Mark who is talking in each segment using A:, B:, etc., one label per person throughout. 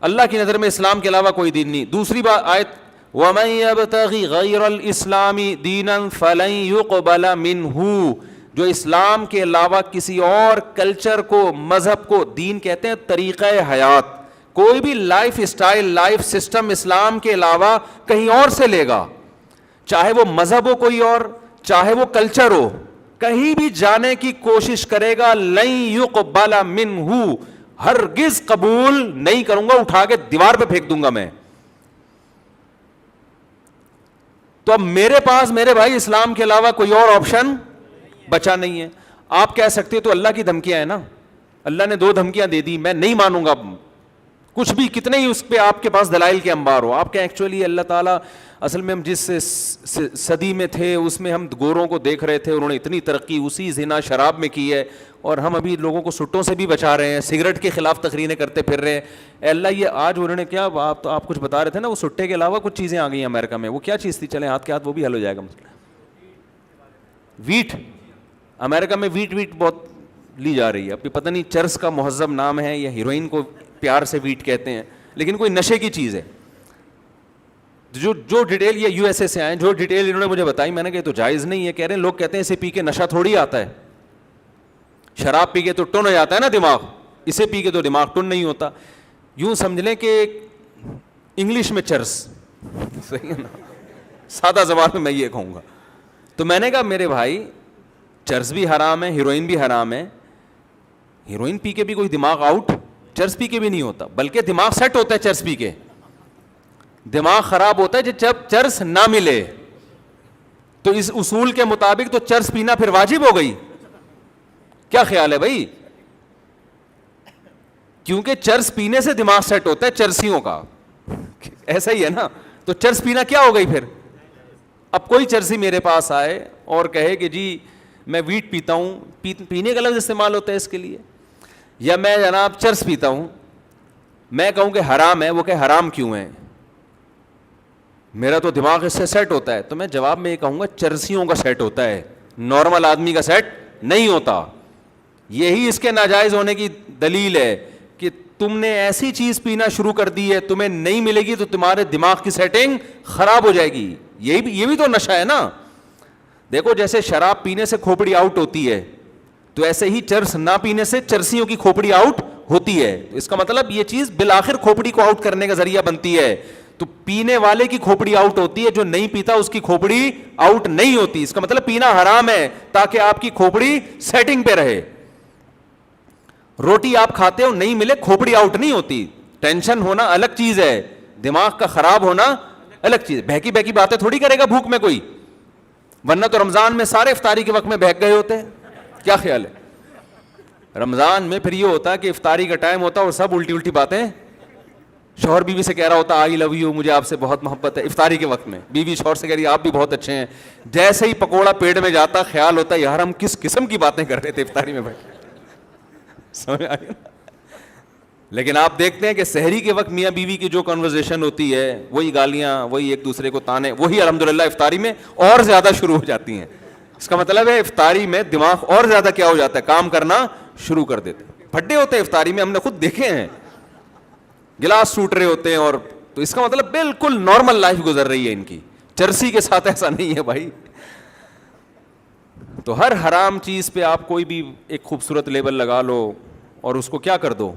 A: اللہ کی نظر میں اسلام کے علاوہ کوئی دین نہیں. دوسری بات آیت وَمَن يَبْتَغِ غَيْرَ الْإِسْلَامِ دِينًا فَلَن يُقْبَلَ مِنْهُ, جو اسلام کے علاوہ کسی اور کلچر کو, مذہب کو, دین کہتے ہیں طریقہ حیات, کوئی بھی لائف اسٹائل, لائف سسٹم اسلام کے علاوہ کہیں اور سے لے گا, چاہے وہ مذہب ہو کوئی اور, چاہے وہ کلچر ہو, کہیں بھی جانے کی کوشش کرے گا, لن یقبل منہ, ہرگز قبول نہیں کروں گا, اٹھا کے دیوار پہ پھینک دوں گا میں. تو اب میرے پاس میرے بھائی اسلام کے علاوہ کوئی اور آپشن بچا نہیں ہے. آپ کہہ سکتے ہو تو اللہ کی دھمکیاں ہیں نا, اللہ نے 2 دھمکیاں دے دی, میں نہیں مانوں گا کچھ بھی, کتنے ہی اس پہ آپ کے پاس دلائل کے انبار ہو. آپ کہیں ایکچولی اللہ تعالیٰ, اصل میں ہم جس صدی میں تھے اس میں ہم گوروں کو دیکھ رہے تھے, انہوں نے اتنی ترقی اسی زنا شراب میں کی ہے, اور ہم ابھی لوگوں کو سٹوں سے بھی بچا رہے ہیں, سگریٹ کے خلاف تقریریں کرتے پھر رہے ہیں. اے اللہ یہ آج انہوں نے کیا, آپ کچھ بتا رہے تھے نا, وہ سٹے کے علاوہ کچھ چیزیں آ گئی ہیں امریکہ میں, وہ کیا چیز تھی, چلیں ہاتھ کے ہاتھ وہ بھی حل ہو جائے گا مسئلہ. ویٹ, امریکہ میں ویٹ بہت لی جا رہی ہے. ابھی پتہ نہیں چرس کا مہذب نام ہے یا ہیروئن کو پیار سے ویٹ کہتے ہیں, لیکن کوئی نشے کی چیز ہے. جو ڈیٹیل یہ یو ایس اے سے آئے, جو ڈیٹیل انہوں نے مجھے بتائی, میں نے کہا تو جائز نہیں ہے. کہہ رہے ہیں لوگ کہتے ہیں اسے پی کے نشہ تھوڑی آتا ہے, شراب پی کے تو ٹن ہو جاتا ہے نا دماغ, اسے پی کے تو دماغ ٹن نہیں ہوتا. یوں سمجھ لیں کہ انگلش میں چرس, صحیح ہے نا, سادہ زبان میں یہ کہوں گا. تو میں نے کہا میرے بھائی چرس بھی حرام ہے, ہیروئن بھی حرام ہے. ہیروئن پی کے بھی کوئی دماغ آؤٹ, چرس پی کے بھی نہیں ہوتا, بلکہ دماغ سیٹ ہوتا ہے چرس پی کے. دماغ خراب ہوتا ہے جب چرس نہ ملے. تو اس اصول کے مطابق تو چرس پینا پھر واجب ہو گئی. کیا خیال ہے بھائی, کیونکہ چرس پینے سے دماغ سیٹ ہوتا ہے چرسیوں کا, ایسا ہی ہے نا. تو چرس پینا کیا ہو گئی پھر. اب کوئی چرسی میرے پاس آئے اور کہے کہ جی میں ویٹ پیتا ہوں, پینے کا لفظ استعمال ہوتا ہے اس کے لیے, یا میں جناب چرس پیتا ہوں, میں کہوں کہ حرام ہے, وہ کہ حرام کیوں ہے, میرا تو دماغ اس سے سیٹ ہوتا ہے. تو میں جواب میں یہ کہوں گا چرسیوں کا سیٹ ہوتا ہے, نارمل آدمی کا سیٹ نہیں ہوتا. یہی اس کے ناجائز ہونے کی دلیل ہے کہ تم نے ایسی چیز پینا شروع کر دی ہے, تمہیں نہیں ملے گی تو تمہارے دماغ کی سیٹنگ خراب ہو جائے گی. یہ بھی تو نشہ ہے نا. دیکھو جیسے شراب پینے سے کھوپڑی آؤٹ ہوتی ہے, تو ایسے ہی چرس نہ پینے سے چرسیوں کی کھوپڑی آؤٹ ہوتی ہے. اس کا مطلب یہ چیز بالآخر کھوپڑی کو آؤٹ کرنے کا ذریعہ بنتی ہے. تو پینے والے کی کھوپڑی آؤٹ ہوتی ہے, جو نہیں پیتا اس کی کھوپڑی آؤٹ نہیں ہوتی. اس کا مطلب پینا حرام ہے تاکہ آپ کی کھوپڑی سیٹنگ پہ رہے. روٹی آپ کھاتے ہو, نہیں ملے, کھوپڑی آؤٹ نہیں ہوتی. ٹینشن ہونا الگ چیز ہے, دماغ کا خراب ہونا الگ چیز. بہکی بہکی باتیں تھوڑی کرے گا بھوک میں کوئی, ورنہ تو رمضان میں سارے افطاری کے وقت میں بہک گئے ہوتے ہیں. کیا خیال ہے, رمضان میں پھر یہ ہوتا ہے کہ افطاری کا ٹائم ہوتا ہے اور سب الٹی الٹی باتیں, شوہر بیوی سے کہہ رہا ہوتا آئی لو یو, مجھے آپ سے بہت محبت ہے. افطاری کے وقت میں بیوی شوہر سے کہہ رہی آپ بھی بہت اچھے ہیں. جیسے ہی پکوڑا پیٹ میں جاتا خیال ہوتا ہے یار ہم کس قسم کی باتیں کر رہے تھے افطاری میں بیٹھ. سمجھ آئی. لیکن آپ دیکھتے ہیں کہ سحری کے وقت میاں بیوی کی جو کنورزیشن ہوتی ہے, وہی گالیاں, وہی ایک دوسرے کو تانے, وہی الحمدللہ افطاری میں اور زیادہ شروع ہو جاتی ہیں. اس کا مطلب ہے افطاری میں دماغ اور زیادہ کیا ہو جاتا ہے, کام کرنا شروع کر دیتے. پھڈے ہوتے ہیں افطاری میں, ہم نے خود دیکھے ہیں, گلاس ٹوٹ رہے ہوتے ہیں. اور تو اس کا مطلب بالکل نارمل لائف گزر رہی ہے ان کی. چرسی کے ساتھ ایسا نہیں ہے بھائی. تو ہر حرام چیز پہ آپ کوئی بھی ایک خوبصورت لیبل لگا لو اور اس کو کیا کر دو.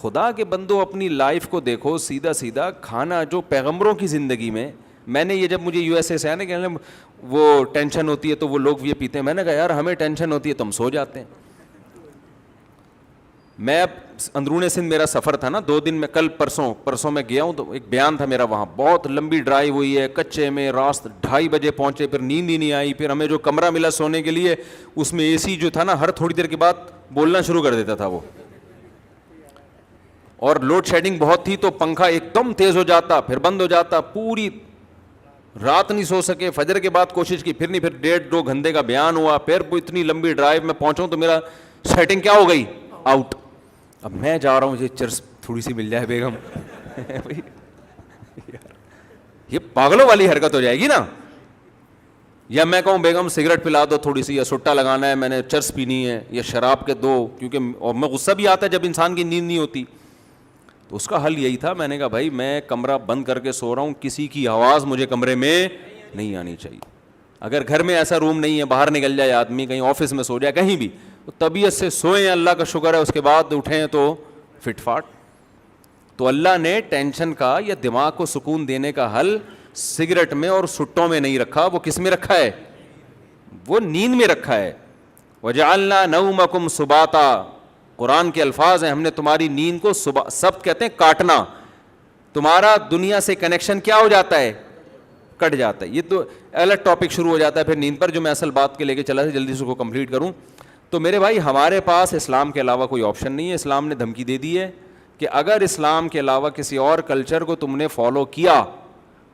A: خدا کے بندو اپنی لائف کو دیکھو, سیدھا سیدھا کھانا جو پیغمبروں کی زندگی میں نے یہ جب مجھے یو ایس اے سے آیا نا کہ وہ ٹینشن ہوتی ہے تو وہ لوگ یہ پیتے ہیں, میں نے کہا یار ہمیں ٹینشن ہوتی ہے تو ہم سو جاتے ہیں. میں اب اندرون سندھ میرا سفر تھا نا 2 دن میں, کل پرسوں میں گیا ہوں, تو ایک بیان تھا میرا وہاں, بہت لمبی ڈرائیو ہوئی ہے, کچے میں, راست 2:30 بجے پہنچے, پھر نیند ہی نہیں آئی. پھر ہمیں جو کمرہ ملا سونے کے لیے اس میں اے سی جو تھا نا ہر تھوڑی دیر کے بعد بولنا شروع کر دیتا تھا وہ, اور لوڈ شیڈنگ بہت تھی تو پنکھا ایک دم تیز ہو جاتا پھر بند ہو جاتا. پوری رات نہیں سو سکے, فجر کے بعد کوشش کی, پھر نہیں, پھر 1.5-2 گھنٹے کا بیان ہوا. پھر اتنی لمبی ڈرائیو میں پہنچا تو میرا سیٹنگ کیا ہو گئی, آؤٹ. اب میں جا رہا ہوں, یہ چرس تھوڑی سی مل جائے بیگم, یہ پاگلوں والی حرکت ہو جائے گی نا. یا میں کہوں بیگم سگریٹ پلا دو تھوڑی سی, یا سٹا لگانا ہے, میں نے چرس پینی ہے, یا شراب کے دو, کیونکہ اور میں غصہ بھی آتا ہے جب انسان کی نیند نہیں ہوتی. تو اس کا حل یہی تھا, میں نے کہا بھائی میں کمرہ بند کر کے سو رہا ہوں, کسی کی آواز مجھے کمرے میں نہیں آنی چاہیے. اگر گھر میں ایسا روم نہیں ہے, باہر نکل جائے آدمی, کہیں آفس میں سو جائے, کہیں بھی, تو طبیعت سے سوئیں, اللہ کا شکر ہے, اس کے بعد اٹھیں تو فٹ فاٹ. تو اللہ نے ٹینشن کا یا دماغ کو سکون دینے کا حل سگریٹ میں اور سٹوں میں نہیں رکھا, وہ کس میں رکھا ہے؟ وہ نیند میں رکھا ہے. وَجَعَلْنَا نَوْمَكُمْ سُبَاتًا, قرآن کے الفاظ ہیں, ہم نے تمہاری نیند کو سبت کہتے ہیں کاٹنا, تمہارا دنیا سے کنیکشن کیا ہو جاتا ہے؟ کٹ جاتا ہے. یہ تو الگ ٹاپک شروع ہو جاتا ہے پھر نیند پر, جو میں اصل بات کے لے کے چلا تھا, جلدی سے اس کو کمپلیٹ کروں. تو میرے بھائی ہمارے پاس اسلام کے علاوہ کوئی آپشن نہیں ہے. اسلام نے دھمکی دے دی ہے کہ اگر اسلام کے علاوہ کسی اور کلچر کو تم نے فالو کیا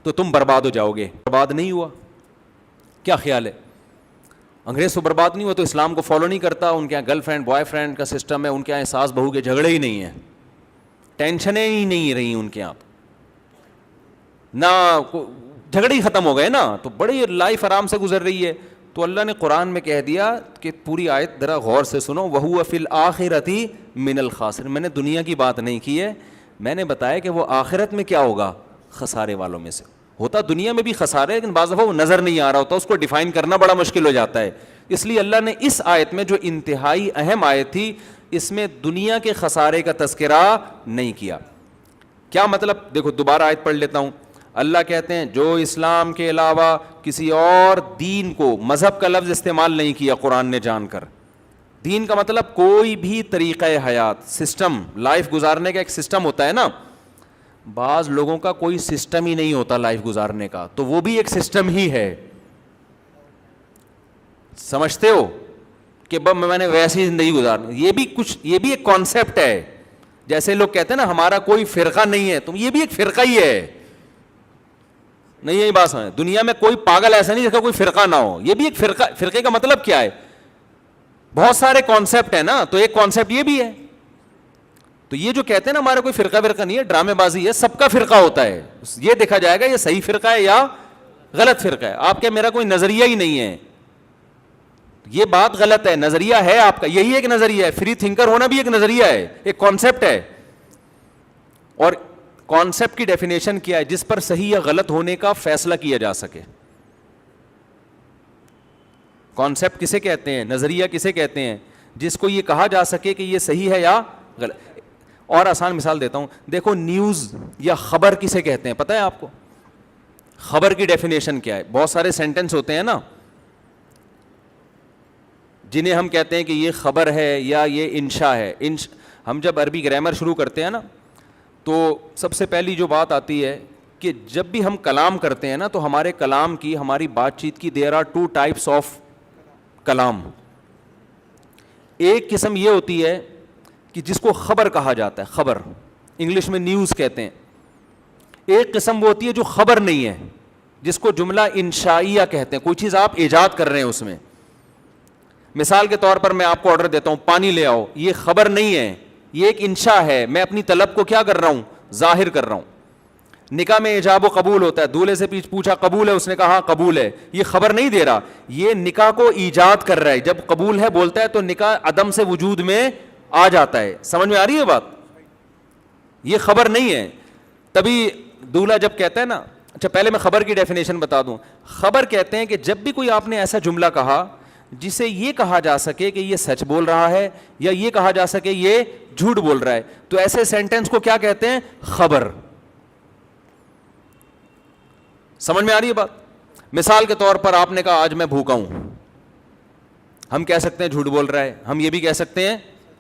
A: تو تم برباد ہو جاؤ گے. برباد نہیں ہوا, کیا خیال ہے؟ انگریز تو برباد نہیں ہوا, تو اسلام کو فالو نہیں کرتا. ان کے یہاں گرل فرینڈ بوائے فرینڈ کا سسٹم ہے, ان کے یہاں ساس بہو کے جھگڑے ہی نہیں ہیں, ٹینشنیں ہی نہیں رہی ان کے یہاں, نہ جھگڑے ہی ختم ہو گئے نا, تو بڑی لائف آرام سے گزر رہی ہے. تو اللہ نے قرآن میں کہہ دیا کہ پوری آیت ذرا غور سے سنو, وَهُوَ فِي الْآخِرَةِ مِنَ الْخَاسِرِينَ. میں نے دنیا کی بات نہیں کی ہے, میں نے بتایا کہ وہ آخرت میں کیا ہوگا؟ خسارے والوں میں سے. ہوتا دنیا میں بھی خسارے, لیکن بعض دفعہ وہ نظر نہیں آ رہا ہوتا, اس کو ڈیفائن کرنا بڑا مشکل ہو جاتا ہے. اس لیے اللہ نے اس آیت میں, جو انتہائی اہم آیت تھی, اس میں دنیا کے خسارے کا تذکرہ نہیں کیا. کیا مطلب؟ دیکھو دوبارہ آیت پڑھ لیتا ہوں. اللہ کہتے ہیں جو اسلام کے علاوہ کسی اور دین کو, مذہب کا لفظ استعمال نہیں کیا قرآن نے جان کر. دین کا مطلب کوئی بھی طریقہ حیات, سسٹم, لائف گزارنے کا ایک سسٹم ہوتا ہے نا. بعض لوگوں کا کوئی سسٹم ہی نہیں ہوتا لائف گزارنے کا, تو وہ بھی ایک سسٹم ہی ہے. سمجھتے ہو کہ میں نے ویسی زندگی گزارنی, یہ بھی کچھ, یہ بھی ایک کانسیپٹ ہے. جیسے لوگ کہتے ہیں نا ہمارا کوئی فرقہ نہیں ہے, تو یہ بھی ایک فرقہ ہی ہے. نہیں یہی بات ہے, دنیا میں کوئی پاگل ایسا نہیں جس کا کوئی فرقہ نہ ہو, یہ بھی ایک فرقہ. فرقے کا مطلب کیا ہے؟ بہت سارے کانسیپٹ ہیں نا, تو ایک کانسیپٹ یہ بھی ہے. تو یہ جو کہتے ہیں نا ہمارا کوئی فرقہ نہیں ہے, ڈرامے بازی ہے. سب کا فرقہ ہوتا ہے, یہ دیکھا جائے گا یہ صحیح فرقہ ہے یا غلط فرقہ ہے. آپ کے میرا کوئی نظریہ ہی نہیں ہے, یہ بات غلط ہے. نظریہ ہے آپ کا, یہی ایک نظریہ ہے. فری تھنکر ہونا بھی ایک نظریہ ہے, ایک کانسیپٹ ہے. اور کانسیپٹ کی ڈیفینیشن کیا ہے؟ جس پر صحیح یا غلط ہونے کا فیصلہ کیا جا سکے. کانسیپٹ کسے کہتے ہیں؟ نظریہ کسے کہتے ہیں؟ جس کو یہ کہا جا سکے کہ یہ صحیح ہے یا غلط. اور آسان مثال دیتا ہوں, دیکھو نیوز یا خبر کسے کہتے ہیں پتہ ہے آپ کو؟ خبر کی ڈیفینیشن کیا ہے؟ بہت سارے سینٹنس ہوتے ہیں نا جنہیں ہم کہتے ہیں کہ یہ خبر ہے یا یہ انشاء ہے. ہم جب عربی گرامر شروع کرتے ہیں نا, تو سب سے پہلی جو بات آتی ہے کہ جب بھی ہم کلام کرتے ہیں نا, تو ہمارے کلام کی, ہماری بات چیت کی, دیر آر 2 ٹائپس آف کلام. ایک قسم یہ ہوتی ہے کہ جس کو خبر کہا جاتا ہے, خبر, انگلش میں نیوز کہتے ہیں. ایک قسم وہ ہوتی ہے جو خبر نہیں ہے, جس کو جملہ انشائیہ کہتے ہیں. کوئی چیز آپ ایجاد کر رہے ہیں اس میں. مثال کے طور پر میں آپ کو آرڈر دیتا ہوں پانی لے آؤ, یہ خبر نہیں ہے, یہ ایک انشاء ہے. میں اپنی طلب کو کیا کر رہا ہوں؟ ظاہر کر رہا ہوں. نکاح میں ایجاب و قبول ہوتا ہے, دولہے سے پوچھا قبول ہے, اس نے کہا ہاں قبول ہے. یہ خبر نہیں دے رہا, یہ نکاح کو ایجاد کر رہا ہے. جب قبول ہے بولتا ہے تو نکاح عدم سے وجود میں آ جاتا ہے. سمجھ میں آ رہی ہے بات؟ یہ خبر نہیں ہے. تبھی دولہا جب کہتا ہے نا, اچھا پہلے میں خبر کی ڈیفینیشن بتا دوں. خبر کہتے ہیں کہ جب بھی کوئی آپ نے ایسا جملہ کہا جسے یہ کہا جا سکے کہ یہ سچ بول رہا ہے, یا یہ کہا جا سکے یہ جھوٹ بول رہا ہے, تو ایسے سینٹنس کو کیا کہتے ہیں؟ خبر. سمجھ میں آ رہی ہے بات؟ مثال کے طور پر آپ نے کہا آج میں بھوکا ہوں, ہم کہہ سکتے ہیں جھوٹ بول رہا ہے, ہم یہ بھی کہہ سکتے ہیں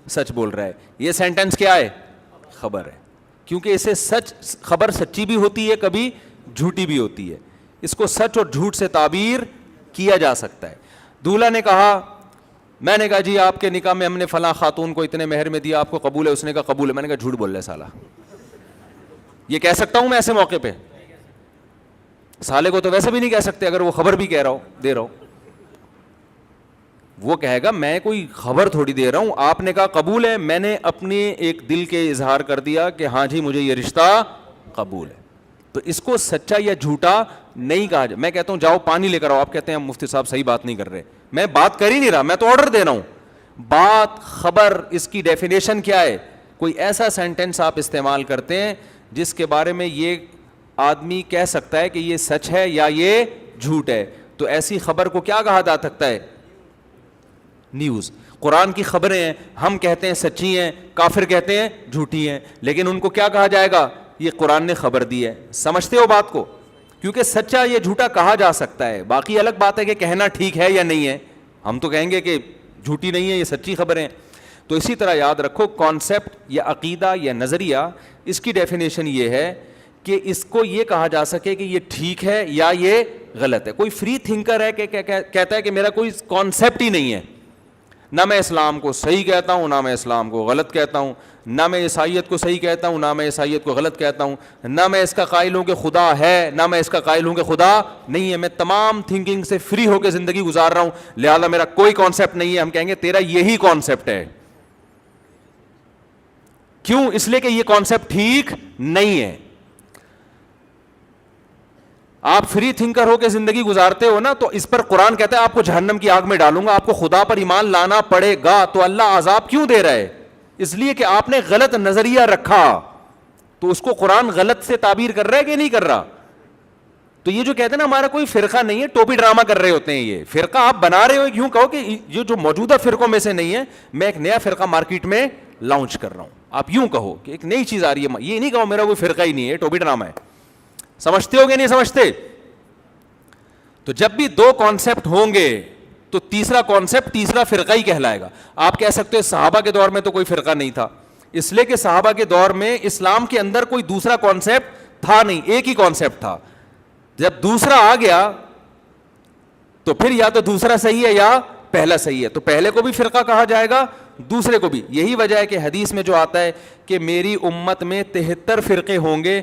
A: سچ بول رہا ہے. یہ سینٹنس کیا ہے؟ خبر ہے. کیونکہ اسے سچ, خبر سچی بھی ہوتی ہے, کبھی جھوٹی بھی ہوتی ہے. اس کو سچ اور جھوٹ سے تعبیر کیا جا سکتا ہے. دولہا نے کہا, میں نے کہا جی آپ کے نکاح میں ہم نے فلاں خاتون کو اتنے مہر میں دیا, آپ کو قبول ہے؟ اس نے کہا قبول ہے. میں نے کہا جھوٹ بول رہا ہے سالہ. یہ کہہ سکتا ہوں میں ایسے موقع پہ؟ سالے کو تو ویسے بھی نہیں کہہ سکتے اگر وہ خبر بھی کہہ رہا ہو, دے رہا ہو. وہ کہے گا میں کوئی خبر تھوڑی دے رہا ہوں, آپ نے کہا قبول ہے, میں نے اپنے ایک دل کے اظہار کر دیا کہ ہاں جی مجھے یہ رشتہ قبول ہے. تو اس کو سچا یا جھوٹا نہیں کہا جائے. میں کہتا ہوں جاؤ پانی لے کر آؤ, آپ کہتے ہیں مفتی صاحب صحیح بات نہیں کر رہے. میں بات کر ہی نہیں رہا, میں تو آرڈر دے رہا ہوں. بات, خبر, اس کی ڈیفینیشن کیا ہے؟ کوئی ایسا سینٹینس آپ استعمال کرتے ہیں جس کے بارے میں یہ آدمی کہہ سکتا ہے کہ یہ سچ ہے یا یہ جھوٹ ہے, تو ایسی خبر کو کیا کہا جا سکتا ہے؟ نیوز. قرآن کی خبریں ہیں, ہم کہتے ہیں سچی ہیں, کافر کہتے ہیں جھوٹی ہیں, لیکن ان کو کیا کہا جائے گا؟ یہ قرآن نے خبر دی ہے. سمجھتے ہو بات کو؟ کیونکہ سچا یا جھوٹا کہا جا سکتا ہے, باقی الگ بات ہے کہ کہنا ٹھیک ہے یا نہیں ہے. ہم تو کہیں گے کہ جھوٹی نہیں ہے, یہ سچی خبریں. تو اسی طرح یاد رکھو, کانسیپٹ یا عقیدہ یا نظریہ, اس کی ڈیفینیشن یہ ہے کہ اس کو یہ کہا جا سکے کہ یہ ٹھیک ہے یا یہ غلط ہے. کوئی فری تھنکر ہے کہ کہتا ہے کہ میرا کوئی کانسیپٹ ہی نہیں ہے, نہ میں اسلام کو صحیح کہتا ہوں, نہ میں اسلام کو غلط کہتا ہوں, نہ میں عیسائیت کو صحیح کہتا ہوں, نہ میں عیسائیت کو غلط کہتا ہوں, نہ میں اس کا قائل ہوں کہ خدا ہے, نہ میں اس کا قائل ہوں کہ خدا نہیں ہے, میں تمام تھنکنگ سے فری ہو کے زندگی گزار رہا ہوں, لہذا میرا کوئی کانسیپٹ نہیں ہے. ہم کہیں گے تیرا یہی کانسیپٹ ہے. کیوں؟ اس لیے کہ یہ کانسیپٹ ٹھیک نہیں ہے. آپ فری تھنکر ہو کے زندگی گزارتے ہو نا, تو اس پر قرآن کہتا ہے آپ کو جہنم کی آگ میں ڈالوں گا, آپ کو خدا پر ایمان لانا پڑے گا. تو اللہ عذاب کیوں دے رہا ہے؟ اس لیے کہ آپ نے غلط نظریہ رکھا. تو اس کو قرآن غلط سے تعبیر کر رہا ہے کہ نہیں کر رہا؟ تو یہ جو کہتے ہیں نا ہمارا کوئی فرقہ نہیں ہے, ٹوپی ڈرامہ کر رہے ہوتے ہیں. یہ فرقہ آپ بنا رہے ہو, یوں کہو کہ یہ جو موجودہ فرقوں میں سے نہیں ہے, میں ایک نیا فرقہ مارکیٹ میں لانچ کر رہا ہوں. آپ یوں کہو کہ ایک نئی چیز آ رہی ہے, یہ نہیں کہو میرا کوئی فرقہ ہی نہیں ہے, ٹوپی ڈرامہ ہے. سمجھتے ہو گے نہیں سمجھتے؟ تو جب بھی دو کانسیپٹ ہوں گے تو تیسرا کانسیپٹ تیسرا فرقہ ہی کہلائے گا. آپ کہہ سکتے ہو صحابہ کے دور میں تو کوئی فرقہ نہیں تھا, اس لیے کہ صحابہ کے دور میں اسلام کے اندر کوئی دوسرا کانسیپٹ تھا نہیں, ایک ہی کانسیپٹ تھا. جب دوسرا آ گیا تو پھر یا تو دوسرا صحیح ہے یا پہلا صحیح ہے. تو پہلے کو بھی فرقہ کہا جائے گا, دوسرے کو بھی. یہی وجہ ہے کہ حدیث میں جو آتا ہے کہ میری امت میں 73 فرقے ہوں گے,